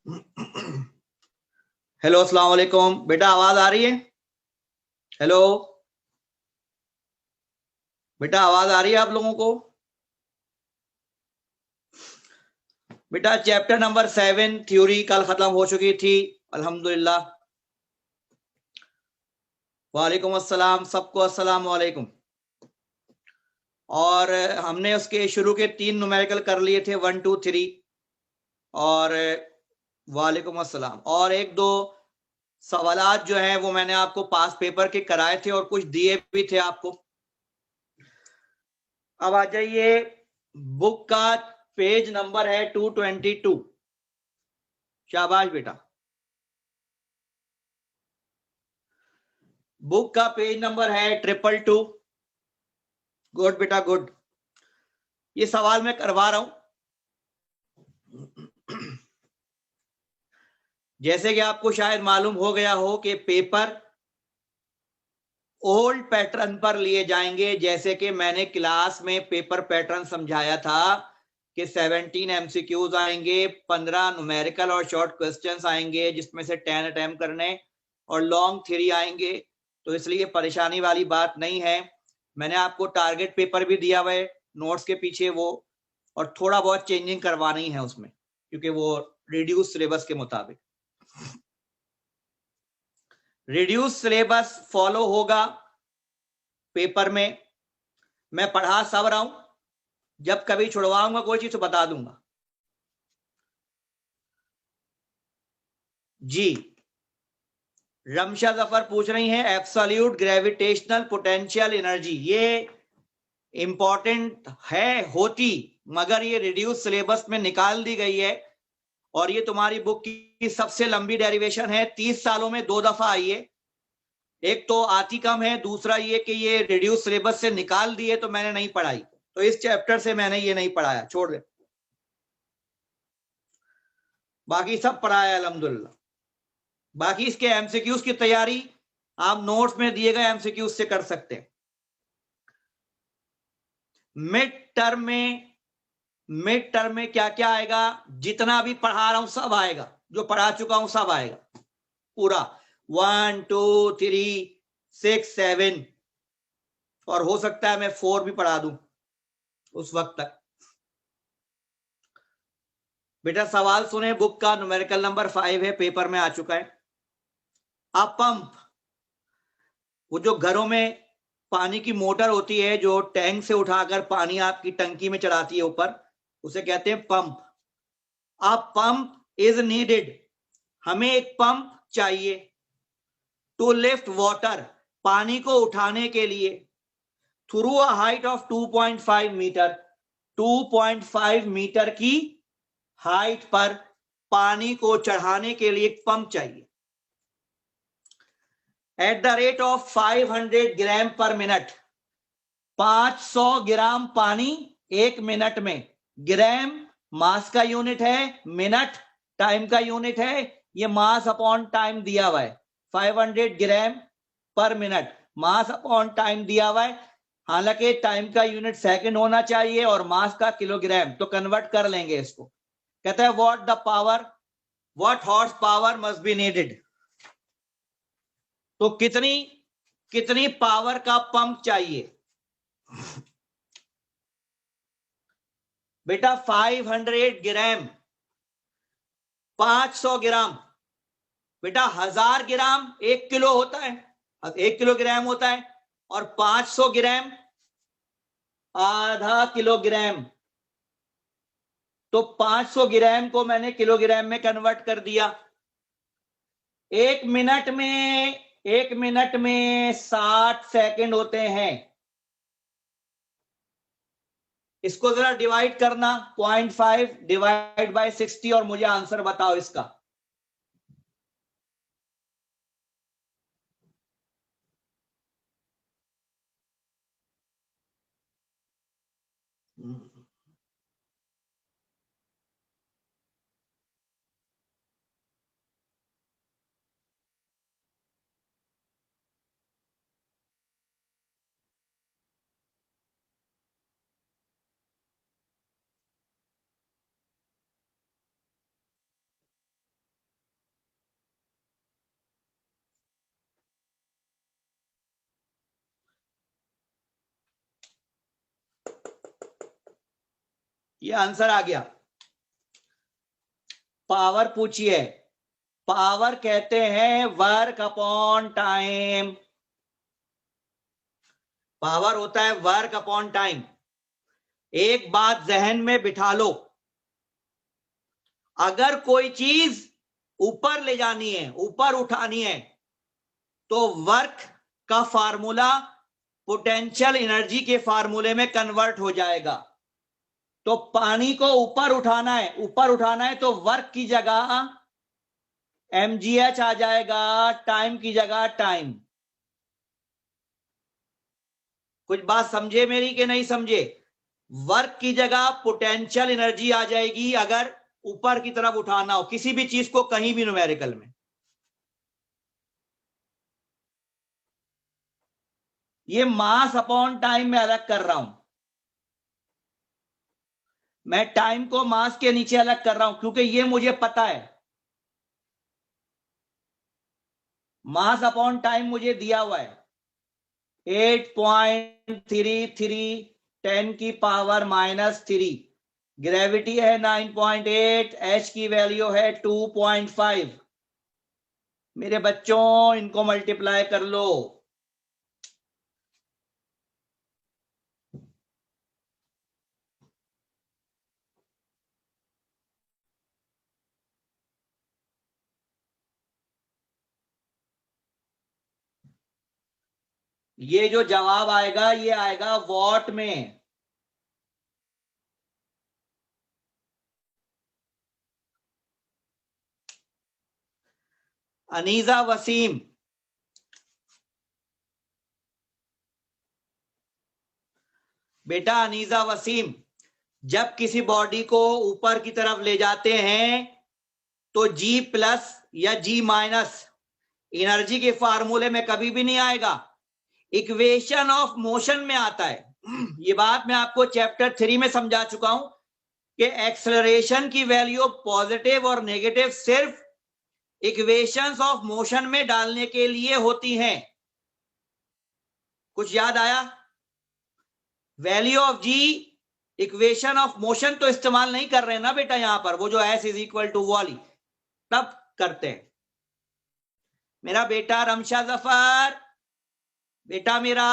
Hello, अस्सलाम वालेकुम। बेटा आवाज आ रही है? हेलो बेटा, आवाज आ रही है आप लोगों को? बेटा चैप्टर नंबर 7 थ्योरी कल खत्म हो चुकी थी, अल्हम्दुलिल्लाह। वालेकुम अस्सलाम, सबको अस्सलाम वालेकुम। और हमने उसके शुरू के 3 न्यूमेरिकल कर लिए थे, 1 2 3। और वालेकुम अस्सलाम। और एक दो सवालात जो हैं वो मैंने आपको पास पेपर के कराए थे और कुछ दिए भी थे आपको। अब आ जाइए, बुक का पेज नंबर है 222। शाबाश बेटा। बुक का पेज नंबर है 222। गुड बेटा, गुड। ये सवाल मैं करवा रहा हूं। जैसे कि आपको शायद मालूम हो गया हो कि पेपर ओल्ड पैटर्न पर लिए जाएंगे। जैसे कि मैंने क्लास में पेपर पैटर्न समझाया था कि 17 एमसीक्यूज आएंगे, 15 न्यूमेरिकल और शॉर्ट क्वेश्चंस आएंगे जिसमें से 10 अटेम्प्ट करने, और लॉन्ग थ्योरी आएंगे। तो इसलिए परेशानी वाली बात नहीं है। मैंने आपको टारगेट पेपर भी दिया हुआ है नोट्स के पीछे वो, और थोड़ा बहुत चेंजिंग करवानी है उसमें क्योंकि वो रिड्यूस सिलेबस के मुताबिक। रिड्यूस सिलेबस फॉलो होगा पेपर में। मैं पढ़ा सब रहा हूं, जब कभी छुड़वाऊंगा कोई चीज तो बता दूंगा जी। रमशा जफर पूछ रही हैं एब्सोल्यूट ग्रेविटेशनल पोटेंशियल एनर्जी, ये इंपॉर्टेंट है होती, मगर ये रिड्यूस सिलेबस में निकाल दी गई है। और ये तुम्हारी बुक की सबसे लंबी डेरिवेशन है, 30 सालों में 2 दफा आई है। एक तो आती कम है, दूसरा ये कि ये रिड्यूस सिलेबस से निकाल दिए तो मैंने नहीं पढ़ाई, तो इस चैप्टर से मैंने ये नहीं पढ़ाया, छोड़ दे। बाकी सब पढ़ाया अल्हम्दुलिल्लाह। बाकी इसके एमसीक्यूज की तैयारी आप नोट्स में दिए गए एमसीक्यूज से कर सकते हैं। मिड टर्म में क्या क्या आएगा? जितना भी पढ़ा रहा हूं सब आएगा, जो पढ़ा चुका हूं सब आएगा पूरा, 1 2 3 6 7, और हो सकता है मैं 4 भी पढ़ा दूं उस वक्त तक। बेटा सवाल सुने, बुक का न्यूमेरिकल नंबर 5 है, पेपर में आ चुका है। अ पंप, वो जो घरों में पानी की मोटर होती है जो टैंक से उठाकर पानी आपकी टंकी में चढ़ाती है ऊपर, उसे कहते हैं pump. A pump is needed, हमें एक पंप चाहिए। टू लिफ्ट वाटर, पानी को उठाने के लिए, through a height of 2.5 meter, 2.5 meter की हाइट पर पानी को चढ़ाने के लिए एक पंप चाहिए। At the rate of 500 gram पर मिनट, 500 ग्राम पानी एक मिनट में। ग्राम मास का यूनिट है, मिनट टाइम का यूनिट है। ये मास अपॉन टाइम दिया हुआ है, 500 ग्राम पर मिनट, मास अपॉन टाइम दिया हुआ है। हालांकि टाइम का यूनिट सेकंड होना चाहिए और मास का किलोग्राम, तो कन्वर्ट कर लेंगे इसको। कहता है what the power, what horse power must be needed, तो कितनी कितनी पावर का पंप चाहिए बेटा? 500 ग्राम, 500 ग्राम, बेटा 1000 ग्राम 1 किलो होता है, 1 किलोग्राम होता है, और 500 ग्राम आधा किलोग्राम। तो 500 ग्राम को मैंने किलोग्राम में कन्वर्ट कर दिया। एक मिनट में 60 सेकंड होते हैं। इसको जरा डिवाइड करना, 0.5 डिवाइड बाय 60, और मुझे आंसर बताओ इसका। ये आंसर आ गया। पावर पूछिए। पावर कहते हैं वर्क अपॉन टाइम। पावर होता है वर्क अपॉन टाइम। एक बात जहन में बिठा लो, अगर कोई चीज ऊपर ले जानी है, ऊपर उठानी है, तो वर्क का फार्मूला पोटेंशियल एनर्जी के फार्मूले में कन्वर्ट हो जाएगा। तो पानी को ऊपर उठाना है, ऊपर उठाना है तो वर्क की जगह mgh आ जाएगा, टाइम की जगह टाइम। कुछ बात समझे मेरी कि नहीं समझे? वर्क की जगह पोटेंशियल एनर्जी आ जाएगी अगर ऊपर की तरफ उठाना हो किसी भी चीज को, कहीं भी न्यूमेरिकल में। ये मास अपॉन टाइम में अलग कर रहा हूं, मैं टाइम को मास के नीचे अलग कर रहा हूं क्योंकि ये मुझे पता है। मास अपॉन टाइम मुझे दिया हुआ है 8.33 10 की पावर -3। ग्रेविटी है 9.8, एच की वैल्यू है 2.5। मेरे बच्चों इनको मल्टीप्लाई कर लो। ये जो जवाब आएगा ये आएगा वॉट में। अनीजा वसीम, बेटा अनीजा वसीम, जब किसी बॉडी को ऊपर की तरफ ले जाते हैं तो G प्लस या G माइनस एनर्जी के फार्मूले में कभी भी नहीं आएगा, इक्वेशन ऑफ मोशन में आता है। ये बात मैं आपको चैप्टर 3 में समझा चुका हूं कि एक्सेलरेशन की वैल्यू पॉजिटिव और नेगेटिव सिर्फ इक्वेशंस ऑफ मोशन में डालने के लिए होती हैं। कुछ याद आया? Value of G equation of motion तो इस्तेमाल नहीं कर रहे हैं ना बेटा यहां पर, वो जो एस इज इक्वल टू वाली तब करते हैं। मेरा बेटा रमशा जफर, बेटा मेरा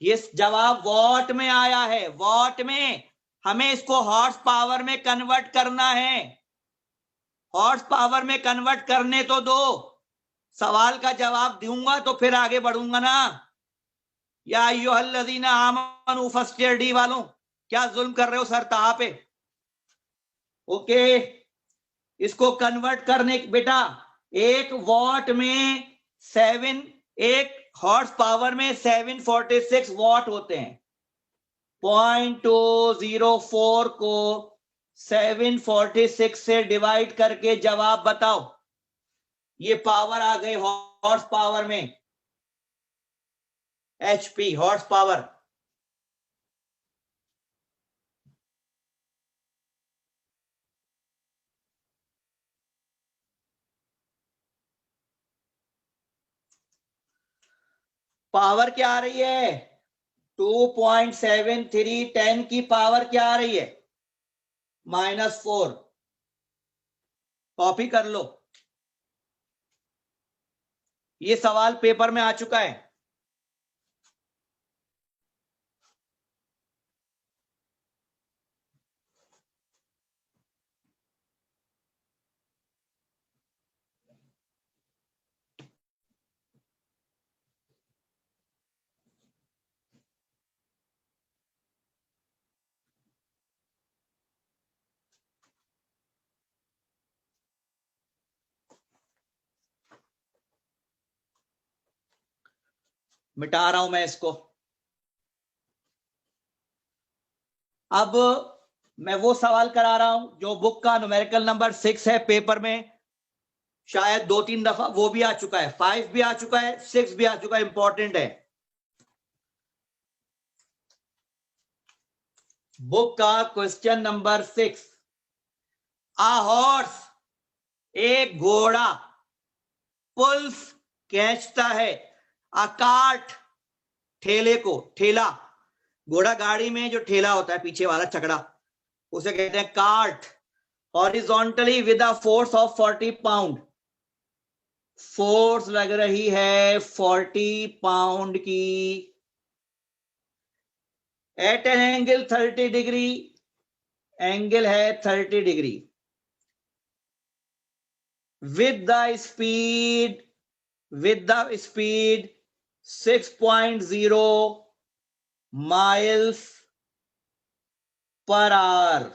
ये जवाब वॉट में आया है, वॉट में। हमें इसको हॉर्स पावर में कन्वर्ट करना है, हॉर्स पावर में कन्वर्ट करने तो दो, सवाल का जवाब दूंगा तो फिर आगे बढ़ूंगा ना। या अय्युहल्लज़ीना आमनू फर्स्ट ईयर डी वालों, क्या जुल्म कर रहे हो सर तहा पे? ओके, इसको कन्वर्ट करने बेटा, एक वॉट में 7, एक हॉर्स पावर में 746 वॉट होते हैं। 0.204 को 746 से डिवाइड करके जवाब बताओ। ये पावर आ गई हॉर्स पावर में, HP हॉर्स पावर। पावर क्या आ रही है? 2.73 10 की पावर क्या आ रही है? -4। कॉपी कर लो, ये सवाल पेपर में आ चुका है। मिटा रहा हूं मैं इसको। अब मैं वो सवाल करा रहा हूं जो बुक का न्यूमेरिकल नंबर 6 है, पेपर में शायद 2-3 दफा वो भी आ चुका है, 5 भी आ चुका है, 6 भी आ चुका है, इंपॉर्टेंट है। बुक का क्वेश्चन नंबर 6, आ हॉर्स, एक घोड़ा, पुल्स खींचता है, आ कार्ट, ठेले को, ठेला, घोड़ा गाड़ी में जो ठेला होता है पीछे वाला चकड़ा, उसे कहते हैं cart. Horizontally with a force of 40 pound, force लग रही है 40 पाउंड की, at an angle 30 degree, angle है 30 degree, with the speed 6.0 miles per hour.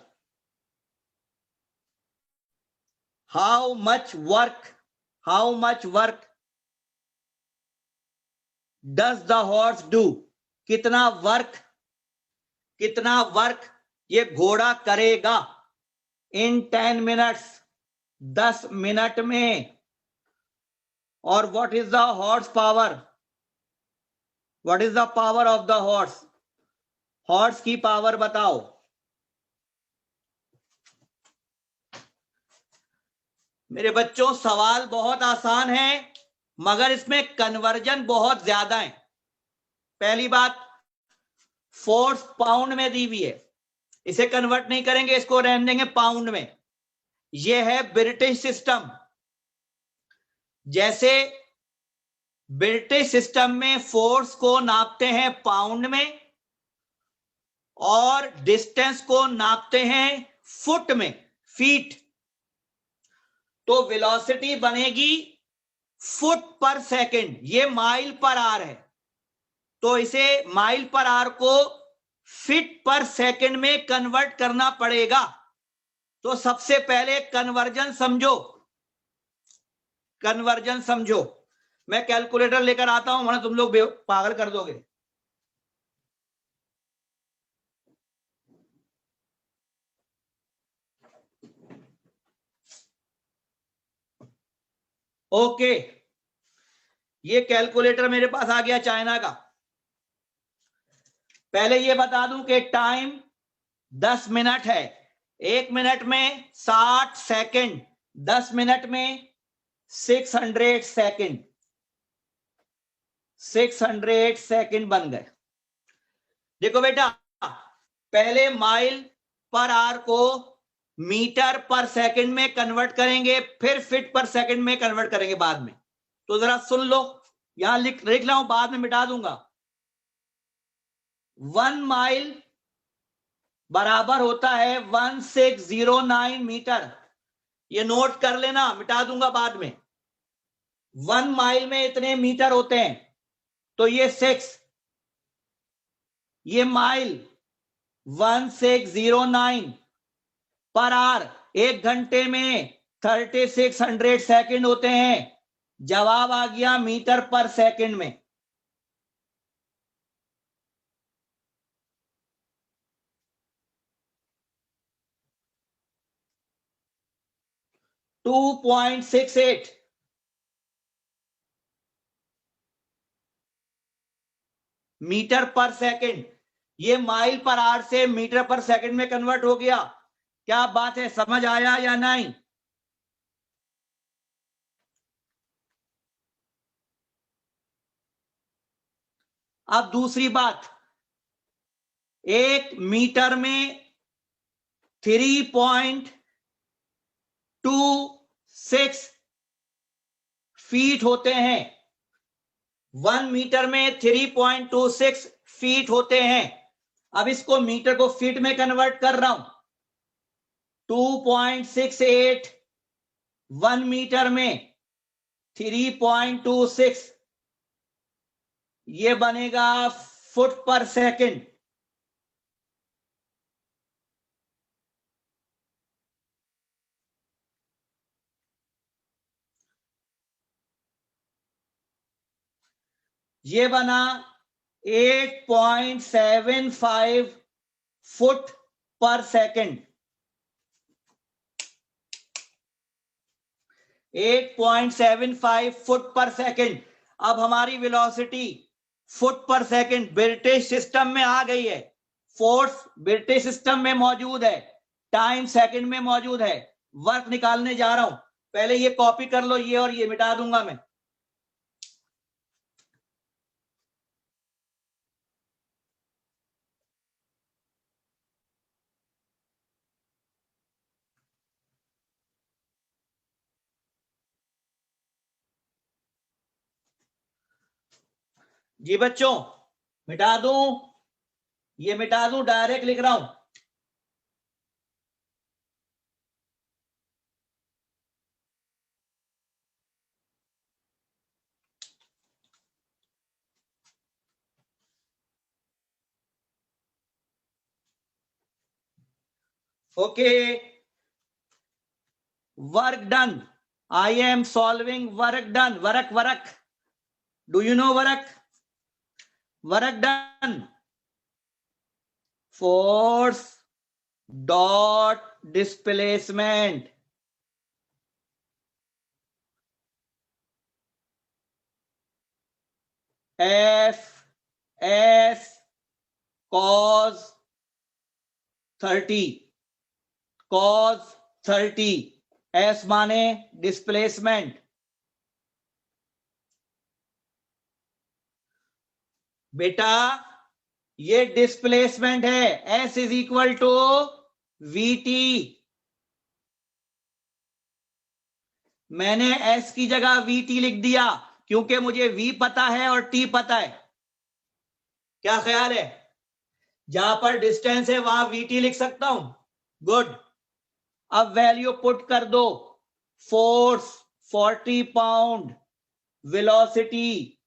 How much work does the horse do? कितना वर्क ये घोड़ा करेगा in 10 minutes, 10 मिनट में। और what is the horse power? What is the power of the horse? Horse की power बताओ। मेरे बच्चों सवाल बहुत आसान है मगर इसमें कन्वर्जन बहुत ज्यादा है। पहली बात, फोर्स पाउंड में दी हुई है, इसे कन्वर्ट नहीं करेंगे, इसको रहने देंगे पाउंड में। यह है ब्रिटिश सिस्टम। जैसे ब्रिटिश सिस्टम में फोर्स को नापते हैं पाउंड में और डिस्टेंस को नापते हैं फुट में, फीट, तो वेलोसिटी बनेगी फुट पर सेकंड, ये माइल पर आवर है, तो इसे माइल पर आवर को फीट पर सेकंड में कन्वर्ट करना पड़ेगा। तो सबसे पहले कन्वर्जन समझो। मैं कैलकुलेटर लेकर आता हूं वरना तुम लोग पागल कर दोगे। ओके, ये कैलकुलेटर मेरे पास आ गया चाइना का। पहले ये बता दूं कि टाइम 10 मिनट है, 1 मिनट में 60 सेकंड, 10 मिनट में 600 सेकंड, 600 सेकंड बन गए। देखो बेटा, पहले माइल पर आवर को मीटर पर सेकंड में कन्वर्ट करेंगे, फिर फीट पर सेकंड में कन्वर्ट करेंगे बाद में। तो जरा सुन लो, यहां लिख रहा हूं, बाद में मिटा दूंगा। 1 माइल बराबर होता है 1609 मीटर। ये नोट कर लेना, मिटा दूंगा बाद में। 1 माइल में इतने मीटर होते हैं, तो ये 6, ये माइल 1609 पर आवर, 1 घंटे में 3600 सेकंड होते हैं। जवाब आ गया मीटर पर सेकंड में। टू 2.68 मीटर पर सेकंड, ये माइल पर आवर से मीटर पर सेकंड में कन्वर्ट हो गया। क्या बात है, समझ आया या नहीं? अब दूसरी बात, 1 मीटर में 3.26 फीट होते हैं। 1 मीटर में 3.26 फीट होते हैं। अब इसको मीटर को फीट में कन्वर्ट कर रहा हूं। 2.68 1 मीटर में 3.26, ये बनेगा फुट पर सेकंड। ये बना 8.75 फुट पर सेकंड। 8.75 फुट पर सेकंड। अब हमारी वेलोसिटी फुट पर सेकंड ब्रिटिश सिस्टम में आ गई है। फोर्स ब्रिटिश सिस्टम में मौजूद है, टाइम सेकंड में मौजूद है। वर्क निकालने जा रहा हूं, पहले ये कॉपी कर लो, ये और ये मिटा दूंगा मैं। जी बच्चों, मिटा दूं, ये मिटा दूं, डायरेक्ट लिख रहा हूं। Okay, work done, I am solving work done, work work, do you know work? Work done, force dot displacement, F S cos 30, cos 30, S माने डिस्प्लेसमेंट। बेटा ये डिस्प्लेसमेंट है, S is equal to VT. मैंने S की जगह VT लिख दिया क्योंकि मुझे वी पता है और टी पता है। क्या ख्याल है? जहां पर डिस्टेंस है वहां वीटी लिख सकता हूं। गुड, अब वैल्यू पुट कर दो। Force 40 pound, velocity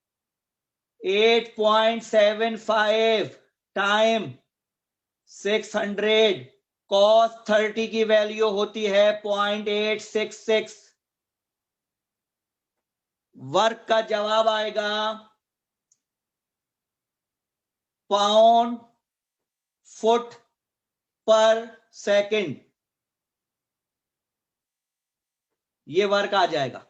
8.75 time 600, cos 30 की वैल्यू होती है 0.866। वर्क का जवाब आएगा पाउंड फुट पर सेकंड, ये वर्क आ जाएगा।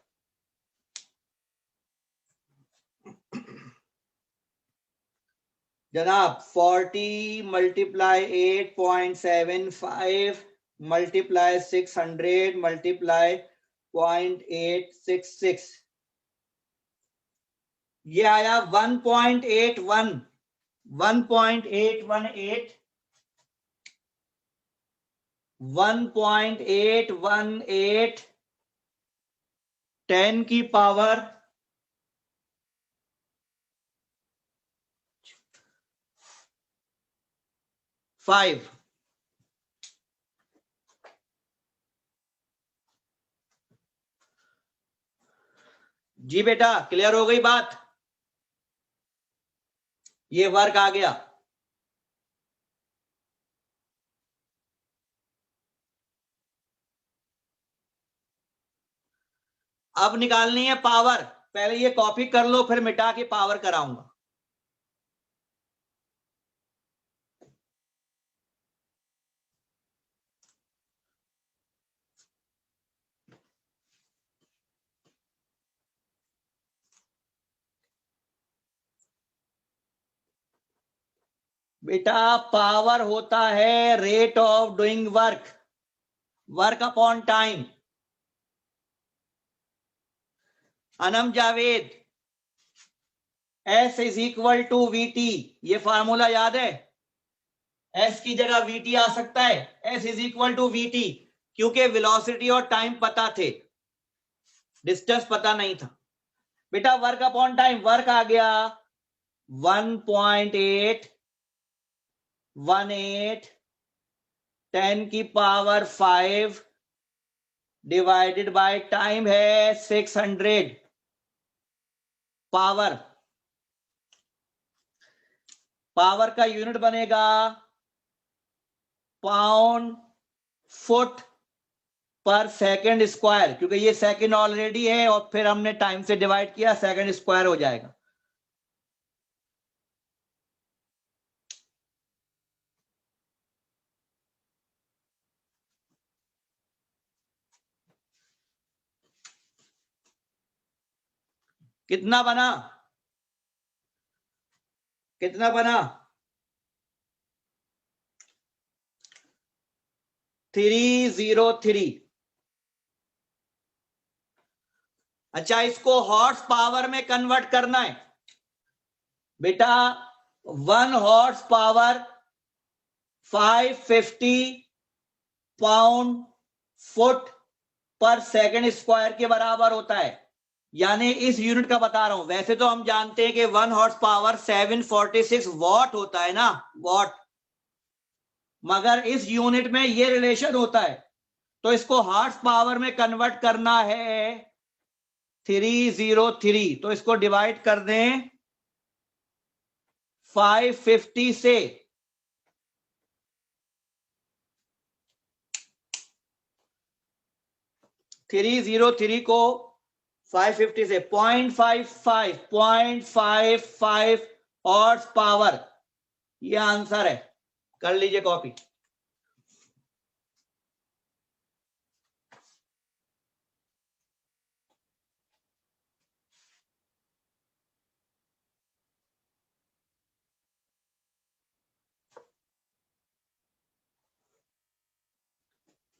जनाब 40 मल्टीप्लाई 8.75 मल्टीप्लाई 600 मल्टीप्लाई 0.866, ये आया 1.81, 1.818, 1.818 10 की पावर 5। जी बेटा, क्लियर हो गई बात? ये वर्क आ गया। अब निकालनी है पावर, पहले ये कॉपी कर लो फिर मिटा के पावर कराऊंगा। बेटा पावर होता है rate of doing work, work upon time. Anam Javed, S is equal to VT, ये फार्मूला याद है? एस की जगह वीटी आ सकता है, S is equal to VT, क्योंकि वेलोसिटी और टाइम पता थे, डिस्टेंस पता नहीं था। बेटा वर्क अपॉन टाइम, वर्क आ गया 1.818 10 की पावर 5 डिवाइडेड बाय टाइम है 600। पावर, पावर का यूनिट बनेगा पाउंड फुट पर सेकंड स्क्वायर, क्योंकि ये सेकंड ऑलरेडी है और फिर हमने टाइम से डिवाइड किया, सेकंड स्क्वायर हो जाएगा। कितना बना? कितना बना? 303। अच्छा, इसको हॉर्स पावर में कन्वर्ट करना है। बेटा 1 हॉर्स पावर 550 पाउंड फुट पर सेकंड स्क्वायर के बराबर होता है। यानी इस यूनिट का बता रहा हूं। वैसे तो हम जानते हैं कि 1 हॉर्स पावर 746 वॉट होता है ना, वॉट, मगर इस यूनिट में ये रिलेशन होता है, तो इसको हॉर्स पावर में कन्वर्ट करना है 303, तो इसको डिवाइड कर दें 550 से। थ्री जीरो थ्री को 550 से 0.55 हॉर्स पावर, ये आंसर है। कर लीजिए कॉपी।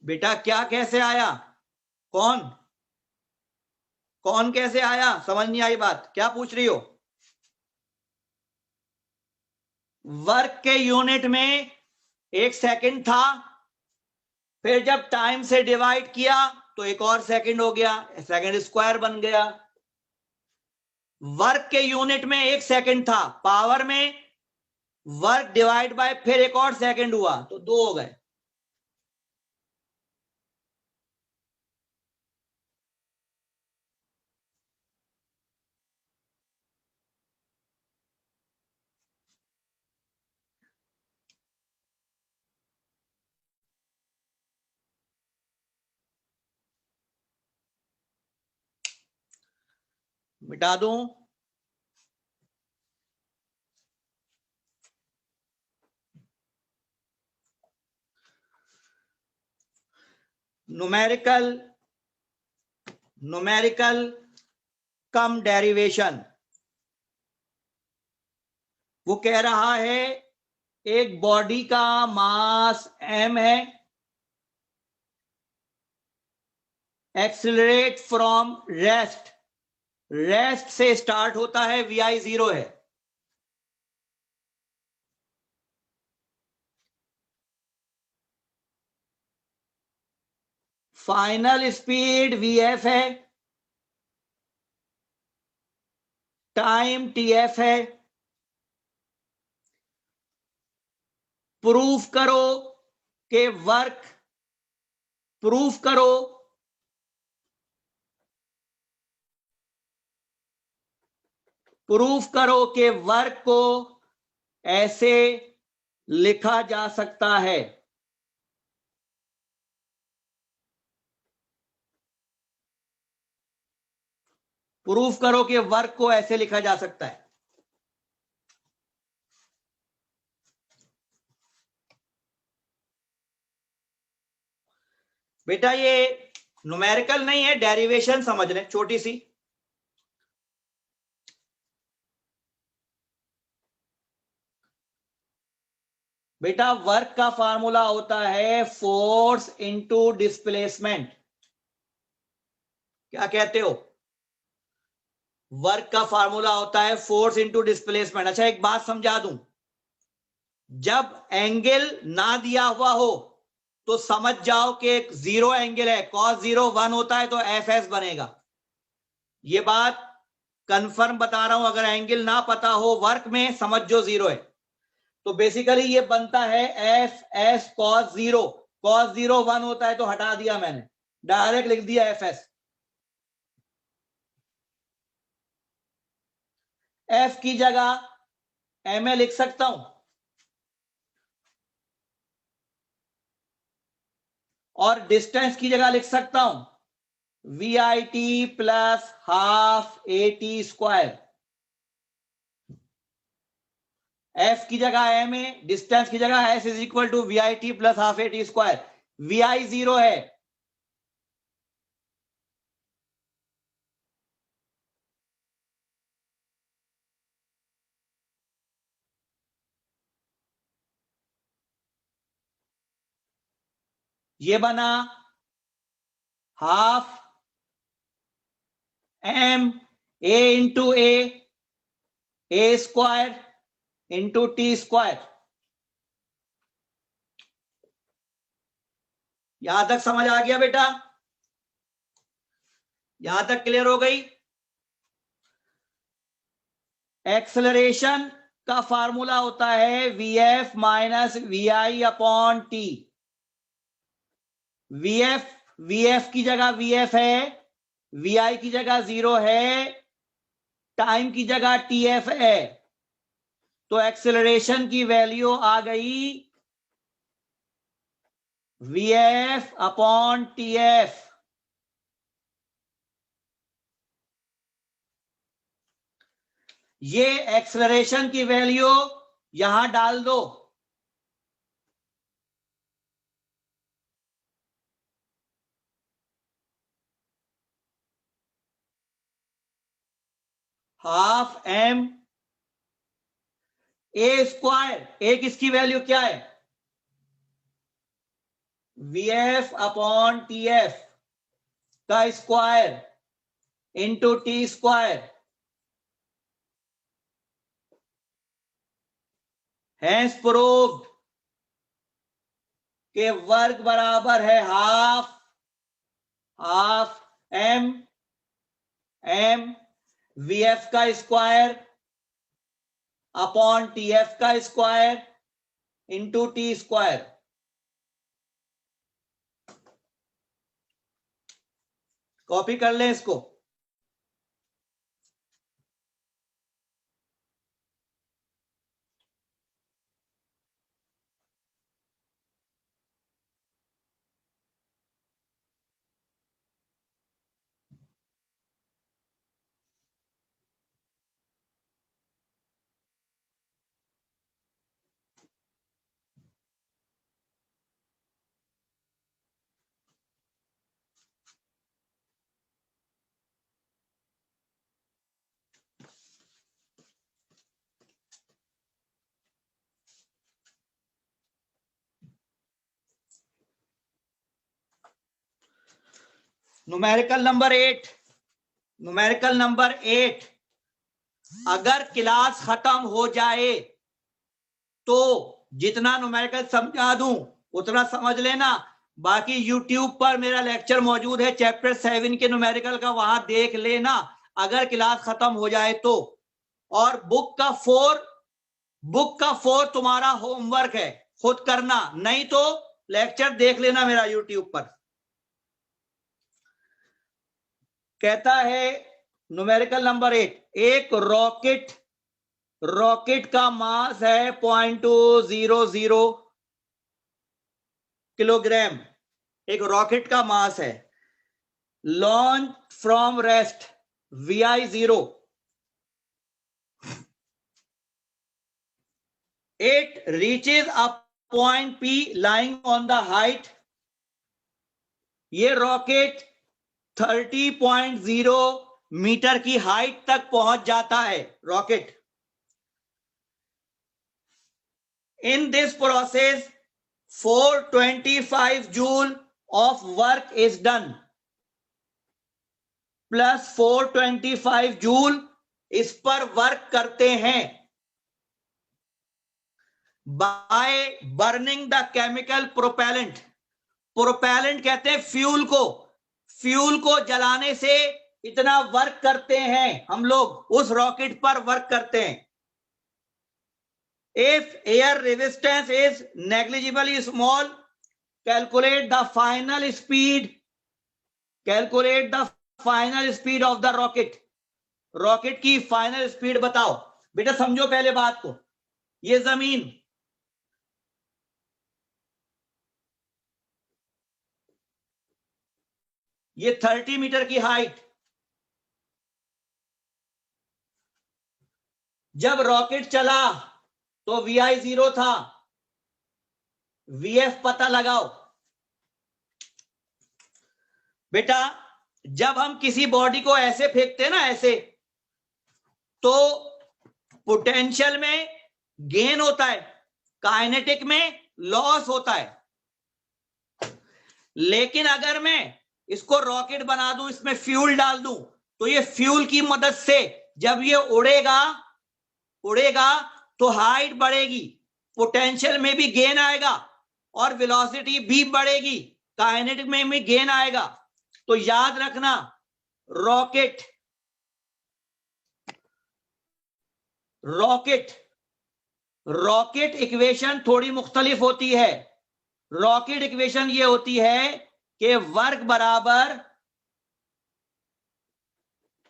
बेटा क्या कैसे आया, कौन कौन कैसे आया, समझ नहीं आई बात, क्या पूछ रही हो? वर्क के यूनिट में 1 सेकंड था, फिर जब टाइम से डिवाइड किया तो एक और सेकंड हो गया, सेकंड स्क्वायर बन गया। वर्क के यूनिट में 1 सेकंड था, पावर में वर्क डिवाइड बाय फिर एक और सेकंड हुआ तो 2 हो गए। मिटा दूं? न्यूमेरिकल न्यूमेरिकल कम डेरिवेशन। वो कह रहा है एक बॉडी का मास m है, एक्सिलरेट फ्रॉम रेस्ट, रेस्ट से स्टार्ट होता है, vi 0 है। फाइनल स्पीड vf है, टाइम tf है। प्रूफ करो कि वर्क, प्रूफ करो प्रूफ करो कि वर्क को ऐसे लिखा जा सकता है। प्रूफ करो कि वर्क को ऐसे लिखा जा सकता है। बेटा ये न्यूमेरिकल नहीं है, डेरिवेशन समझ लें छोटी सी। बेटा वर्क का फार्मूला होता है फोर्स इनटू डिस्प्लेसमेंट। क्या कहते हो? वर्क का फार्मूला होता है फोर्स इनटू डिस्प्लेसमेंट। अच्छा एक बात समझा दूं, जब एंगल ना दिया हुआ हो तो समझ जाओ कि एक जीरो एंगल है, cos 0 1 होता है तो एफ एस बनेगा। ये बात कंफर्म बता रहा हूं, अगर एंगल ना पता हो वर्क में समझ जो 0 है। तो बेसिकली ये बनता है एफ एस cos 0, cos 0 1 होता है तो हटा दिया मैंने, डायरेक्ट लिख दिया एफ एस। एफ की जगह एम ए लिख सकता हूं, और डिस्टेंस की जगह लिख सकता हूं V I T plus half A T square. F की जगह एम ए, डिस्टेंस की जगह S is equal to V I T plus half A T square. V I 0 है, ये बना half M A into A square into T square. यहां तक समझ आ गया बेटा? यहां तक क्लियर हो गई? एक्सेलरेशन का फार्मूला होता है VF minus VI upon T। VF की जगह VF है, VI की जगह 0 है, टाइम की जगह TF है, तो एक्सेलरेशन की वैल्यू आ गई VF अपॉन TF। ये एक्सेलरेशन की वैल्यू यहां डाल दो, half m a square, a किसकी वैल्यू क्या है, VF अपॉन TF का square into T square, hence proved के वर्ग बराबर है हाफ m VF का स्क्वायर अपॉन TF का square into T square. Copy कर लें इसको। न्यूमेरिकल नंबर 8, अगर क्लास खत्म हो जाए तो जितना न्यूमेरिकल समझा दूं उतना समझ लेना, बाकी यूट्यूब पर मेरा लेक्चर मौजूद है चैप्टर 7 के न्यूमेरिकल का, वहां देख लेना अगर क्लास खत्म हो जाए तो। और बुक का 4 तुम्हारा होमवर्क है, खुद करना, नहीं तो लेक्चर देख लेना मेरा यूट्यूब पर। कहता है न्यूमेरिकल नंबर 8, एक रॉकेट का मास है 0.200 किलोग्राम, एक रॉकेट का मास है। Launch from rest VI 0, it reaches a point P lying on the height, ये रॉकेट 30.0 मीटर की हाइट तक पहुंच जाता है rocket. In this process 425 joule of work is done, plus 425 joule इस पर वर्क करते हैं by burning the chemical propellant. Propellant कहते हैं फ्यूल को जलाने से इतना वर्क करते हैं हम लोग, उस रॉकेट पर वर्क करते हैं। If air resistance is negligibly small, calculate the final speed of the rocket की फाइनल स्पीड बताओ। बेटा समझो पहले बात को, ये जमीन, ये 30 मीटर की हाइट, जब रॉकेट चला तो VI 0 था, VF पता लगाओ। बेटा जब हम किसी बॉडी को ऐसे फेंकते हैं ना, ऐसे, तो पोटेंशियल में गेन होता है, काइनेटिक में लॉस होता है। लेकिन अगर मैं इसको रॉकेट बना दूं, इसमें फ्यूल डाल दूं, तो ये फ्यूल की मदद से जब ये उड़ेगा तो हाइट बढ़ेगी, पोटेंशियल में भी गेन आएगा और वेलोसिटी भी बढ़ेगी, काइनेटिक में भी गेन आएगा। तो याद रखना, रॉकेट रॉकेट इक्वेशन थोड़ी मुख्तलिफ होती है। रॉकेट इक्वेशन ये होती है कि वर्क बराबर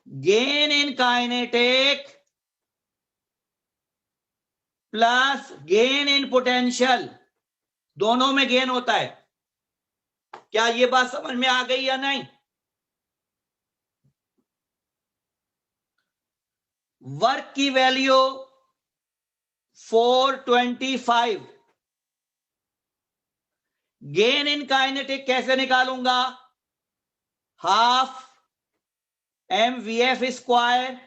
gain in kinetic plus gain in potential, दोनों में गेन होता है। क्या ये बात समझ में आ गई या नहीं? वर्क की वैल्यू 425, गेन इन काइनेटिक कैसे निकालूंगा? Half mvf square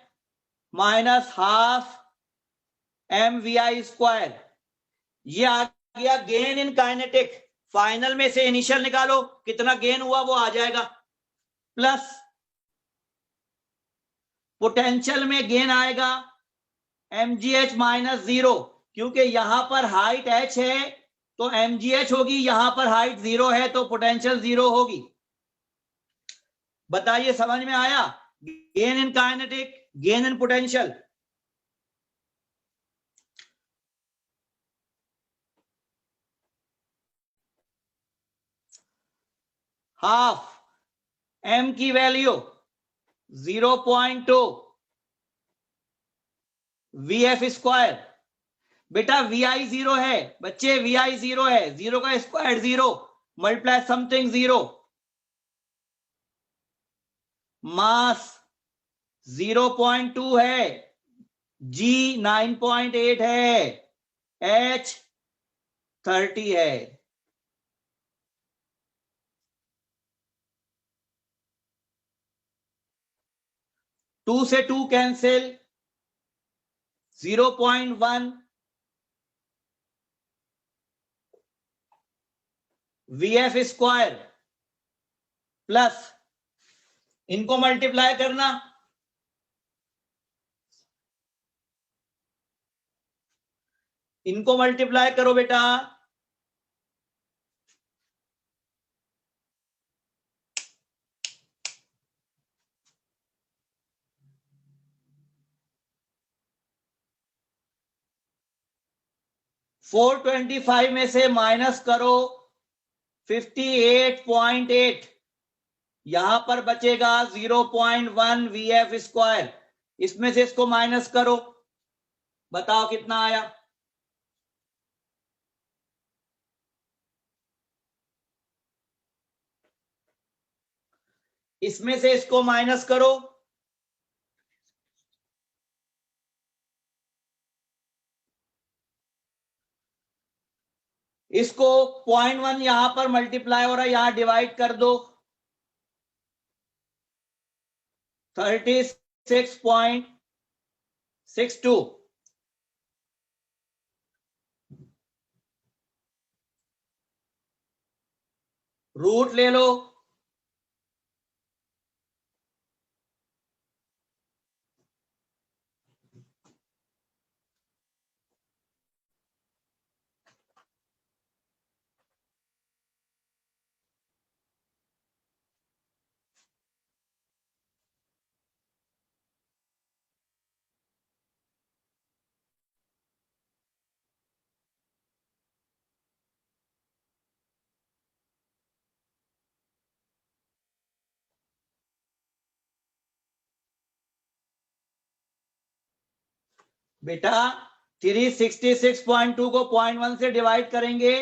minus half mvi square. ये आ गया गेन इन काइनेटिक। फाइनल में से इनिशियल निकालो, कितना गेन हुआ वो आ जाएगा, प्लस पोटेंशियल में गेन आएगा mgh माइनस 0, क्योंकि यहां पर हाइट h है तो mgh होगी, यहां पर हाइट 0 है तो पोटेंशियल 0 होगी। बताइए समझ में आया? Gain in kinetic, gain in potential. Half m की वैल्यू 0.2 vf स्क्वायर। बेटा vi 0 है बच्चे, vi 0 है, 0 का स्क्वायर 0 मल्टीप्लाई समथिंग 0, मास 0.2 है, g 9.8 है, h 30 है। टू से 2 कैंसिल, 0.1 vf स्क्वायर प्लस इनको मल्टीप्लाई करना, इनको मल्टीप्लाई करो बेटा, फोर 425 में से माइनस करो 58.8, यहां पर बचेगा 0.1 vf स्क्वायर, इसमें से इसको माइनस करो, बताओ कितना आया? इसमें से इसको माइनस करो, इसको 0.1 यहां पर मल्टीप्लाई हो रहा है, यहां डिवाइड कर दो, 36.62, रूट ले लो, बेटा 366.2 को 0.1 से डिवाइड करेंगे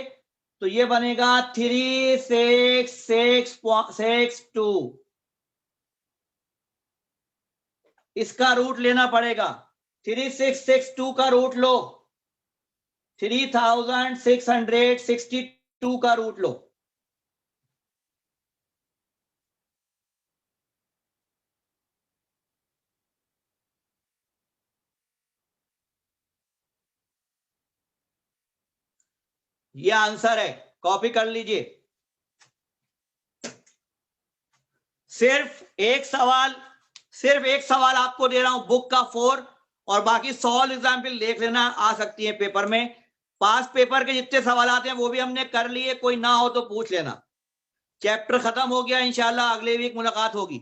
तो ये बनेगा 366.62, इसका रूट लेना पड़ेगा, 3662 का रूट लो, 3662 का रूट लो, ये आंसर है, कॉपी कर लीजिए। सिर्फ एक सवाल आपको दे रहा हूं बुक का 4, और बाकी 100 एग्जाम्पल देख लेना, आ सकती है पेपर में। पास पेपर के जितने सवाल आते हैं वो भी हमने कर लिए, कोई ना हो तो पूछ लेना। चैप्टर खत्म हो गया, इंशाल्लाह अगले वीक मुलाकात होगी।